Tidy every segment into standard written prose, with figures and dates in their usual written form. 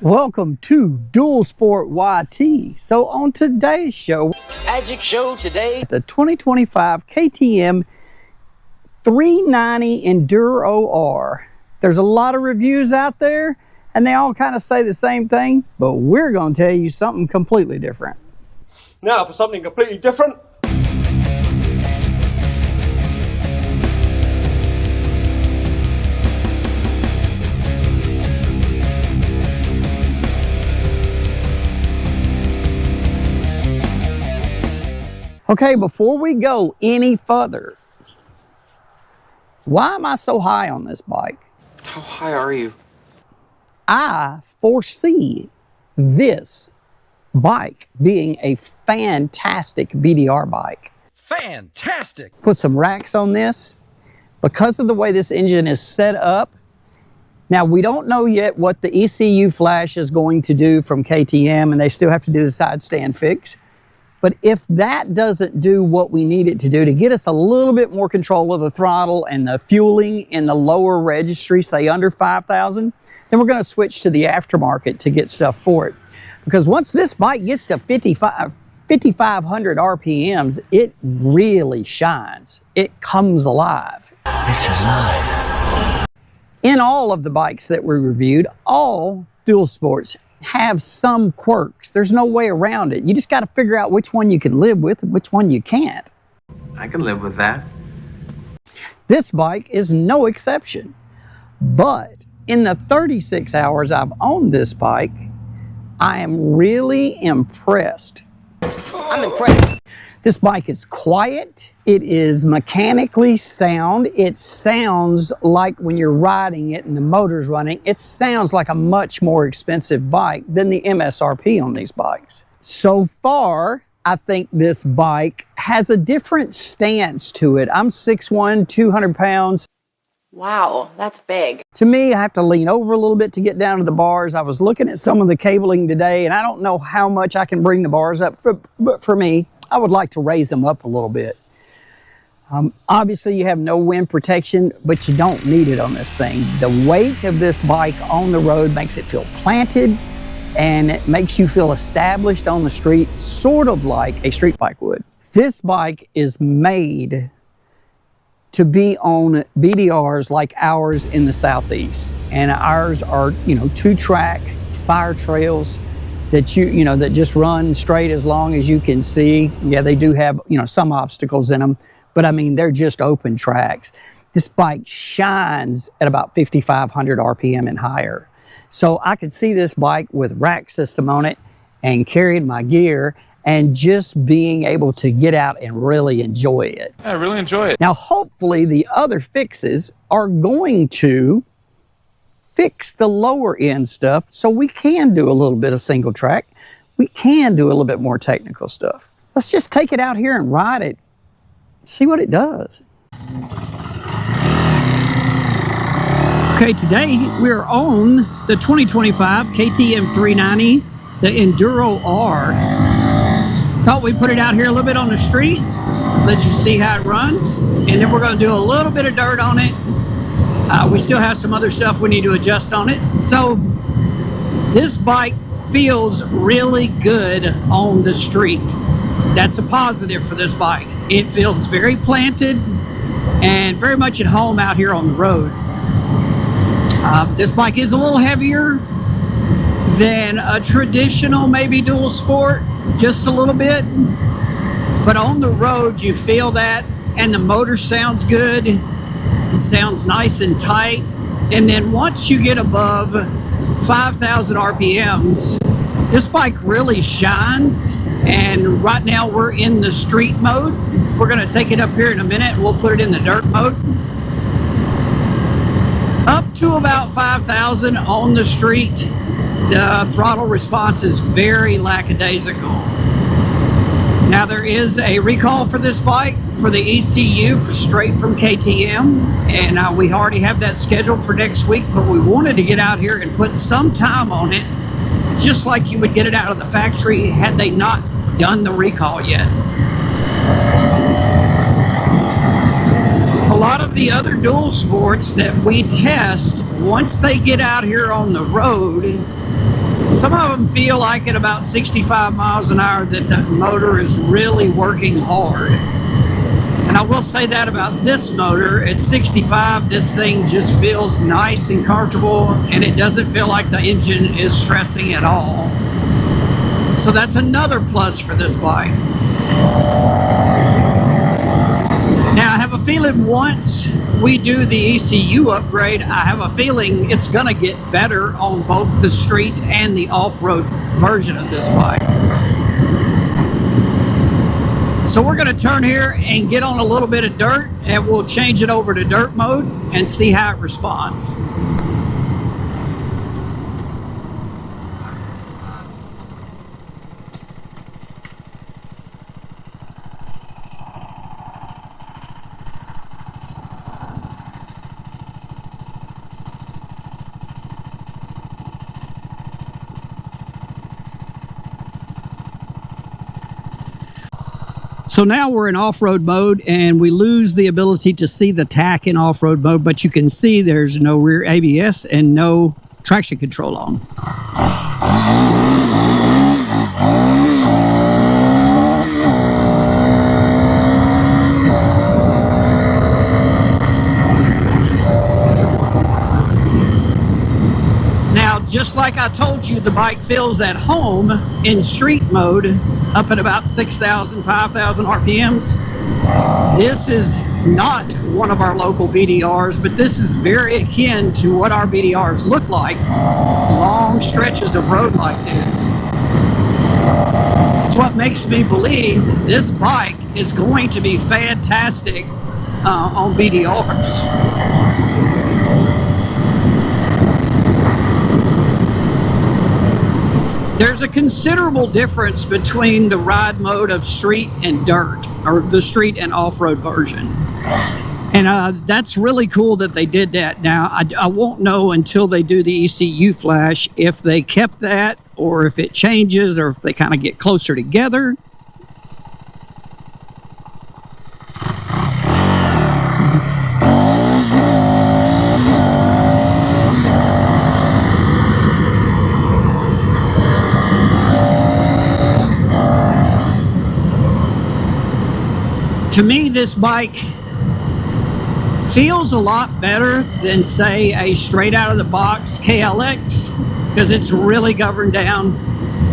Welcome to Dual Sport YT. So on today's show, Magic Show today, the 2025 KTM 390 Enduro R. There's a lot of reviews out there and they all kind of say the same thing, but we're going to tell you something completely different. Now for something completely different. Okay, before we go any further, why am I so high on this bike? how high are you? I foresee this bike being a fantastic BDR bike. Fantastic! Put some racks on this. Because of the way this engine is set up, now we don't know yet what the ECU flash is going to do from KTM, and they still have to do the side stand fix. But if that doesn't do what we need it to do to get us a little bit more control of the throttle and the fueling in the lower registry, say under 5,000, then we're going to switch to the aftermarket to get stuff for it. Because once this bike gets to 5,500 RPMs, it really shines. It comes alive. It's alive. In all of the bikes that we reviewed, all dual sports have some quirks. There's no way around it. You just got to figure out which one you can live with and which one you can't. I can live with that. This bike is no exception. But in the 36 hours I've owned this bike, I am really impressed. I'm impressed. This bike is quiet. It is mechanically sound. It sounds like when you're riding it and the motor's running, it sounds like a much more expensive bike than the MSRP on these bikes. So far, I think this bike has a different stance to it. I'm 6'1", 200 pounds. Wow, that's big. To me, I have to lean over a little bit to get down to the bars. I was looking at some of the cabling today, and I don't know how much I can bring the bars up, but for me, I would like to raise them up a little bit. Obviously, you have no wind protection, but you don't need it on this thing. The weight of this bike on the road makes it feel planted, and it makes you feel established on the street, sort of like a street bike would. This bike is made to be on BDRs like ours in the Southeast. And ours are, two-track fire trails that that just run straight as long as you can see. Yeah, they do have, some obstacles in them, but I mean, they're just open tracks. This bike shines at about 5,500 RPM and higher. So I could see this bike with rack system on it and carrying my gear and just being able to get out and really enjoy it. I really enjoy it. Now, hopefully the other fixes are going to fix the lower end stuff so we can do a little bit of single track. We can do a little bit more technical stuff. Let's just take it out here and ride it, see what it does. Okay, today we're on the 2025 KTM 390, the Enduro R. Thought we'd put it out here a little bit on the street, let you see how it runs, and then we're going to do a little bit of dirt on it. We still have some other stuff we need to adjust on it. So this bike feels really good on the street. That's a positive for this bike. It feels very planted and very much at home out here on the road. This bike is a little heavier than a traditional maybe dual sport, just a little bit. But on the road you feel that, and the motor sounds good. It sounds nice and tight. And then once you get above 5,000 RPMs, this bike really shines. And right now we're in the street mode. We're going to take it up here in a minute and we'll put it in the dirt mode. Up to about 5,000 on the street, the throttle response is very lackadaisical. Now there is a recall for this bike for the ECU straight from KTM, and we already have that scheduled for next week, but we wanted to get out here and put some time on it, just like you would get it out of the factory had they not done the recall yet. A lot of the other dual sports that we test, once they get out here on the road, Some of them feel like at about 65 miles an hour that the motor is really working hard. And I will say that about this motor. At 65, this thing just feels nice and comfortable, and it doesn't feel like the engine is stressing at all. So that's another plus for this bike. Now, I have a feeling once we do the ECU upgrade, I have a feeling it's going to get better on both the street and the off-road version of this bike. So we're going to turn here and get on a little bit of dirt, and we'll change it over to dirt mode and see how it responds. So now we're in off-road mode, and we lose the ability to see the tack in off-road mode, but you can see there's no rear ABS and no traction control on. Now, just like I told you, the bike feels at home in street mode up at about 6,000, 5,000 RPMs. This is not one of our local BDRs, but this is very akin to what our BDRs look like. Long stretches of road like this. It's what makes me believe this bike is going to be fantastic on BDRs. There's a considerable difference between the ride mode of street and dirt, or the street and off-road version. And that's really cool that they did that. Now, I won't know until they do the ECU flash if they kept that, or if it changes, or if they kind of get closer together. To me, this bike feels a lot better than, say, a straight out of the box KLX, because it's really governed down.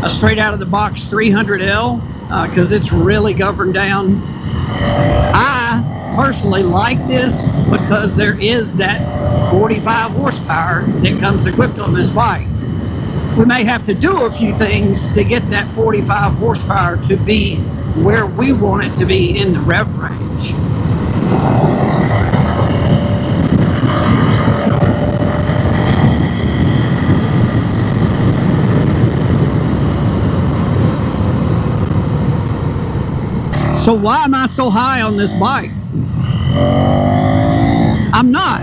A straight out of the box 300L, because it's really governed down. I personally like this because there is that 45 horsepower that comes equipped on this bike. We may have to do a few things to get that 45 horsepower to be where we want it to be in the rev range. So why am I so high on this bike? I'm not,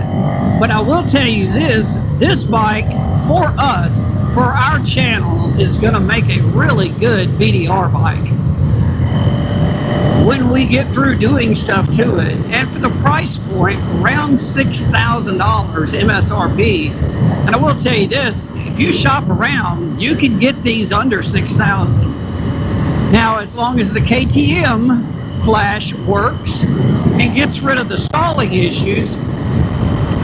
but I will tell you this bike for us, for our channel, is going to make a really good BDR bike when we get through doing stuff to it. And for the price point, around $6,000 MSRP. And I will tell you this, if you shop around, you can get these under $6,000. Now, as long as the KTM flash works and gets rid of the stalling issues,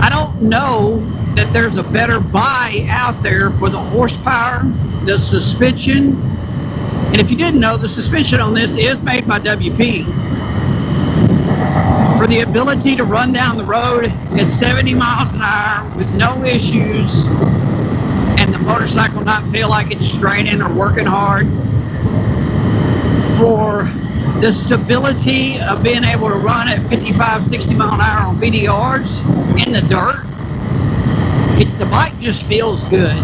I don't know that there's a better buy out there for the horsepower, the suspension. And if you didn't know, the suspension on this is made by WP. For the ability to run down the road at 70 miles an hour with no issues, and the motorcycle not feel like it's straining or working hard. For the stability of being able to run at 55, 60 mile an hour on BDRs in the dirt, the bike just feels good.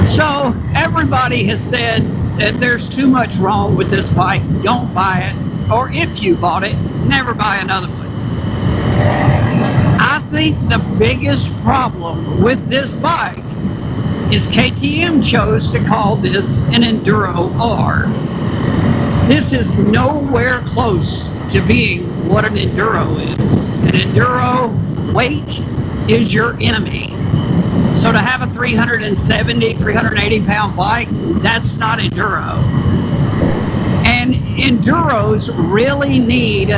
So everybody has said that there's too much wrong with this bike. Don't buy it. Or if you bought it, never buy another one. I think the biggest problem with this bike is KTM chose to call this an Enduro R. This is nowhere close to being what an Enduro is. An Enduro weight is your enemy. So to have a 370, 380 pound bike, that's not enduro. And enduros really need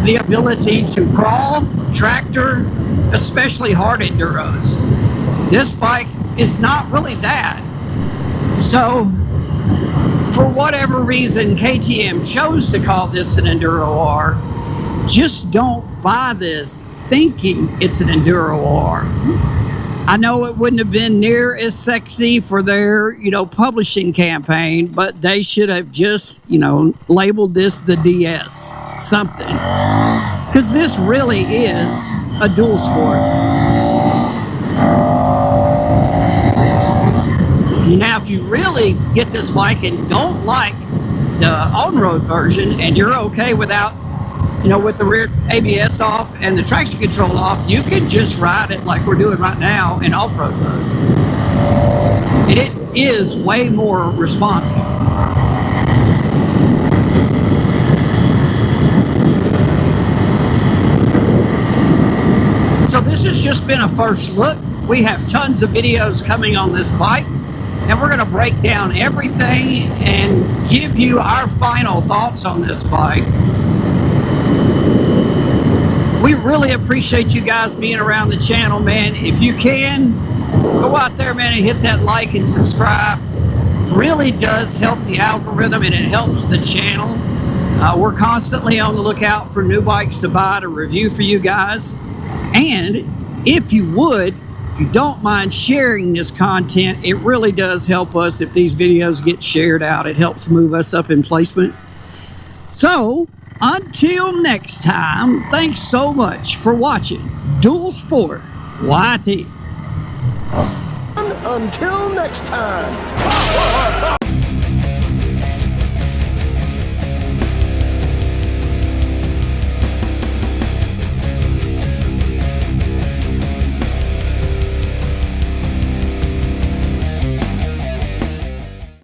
the ability to crawl, tractor, especially hard enduros. This bike is not really that. So for whatever reason, KTM chose to call this an Enduro R. Just don't buy this thinking it's an Enduro R. I know it wouldn't have been near as sexy for their, publishing campaign, but they should have just, labeled this the DS something. Because this really is a dual sport. Now, if you really get this bike and don't like the on-road version and you're okay without, with the rear ABS off and the traction control off, you can just ride it like we're doing right now in off-road mode. And it is way more responsive. So this has just been a first look. We have tons of videos coming on this bike, and we're going to break down everything and give you our final thoughts on this bike. We really appreciate you guys being around the channel, man. If you can, go out there, man, and hit that like and subscribe. Really does help the algorithm, and it helps the channel. We're constantly on the lookout for new bikes to buy to review for you guys. And if you would, if you don't mind sharing this content, it really does help us if these videos get shared out. It helps move us up in placement. So, until next time, thanks so much for watching Dual Sport YT. Until next time.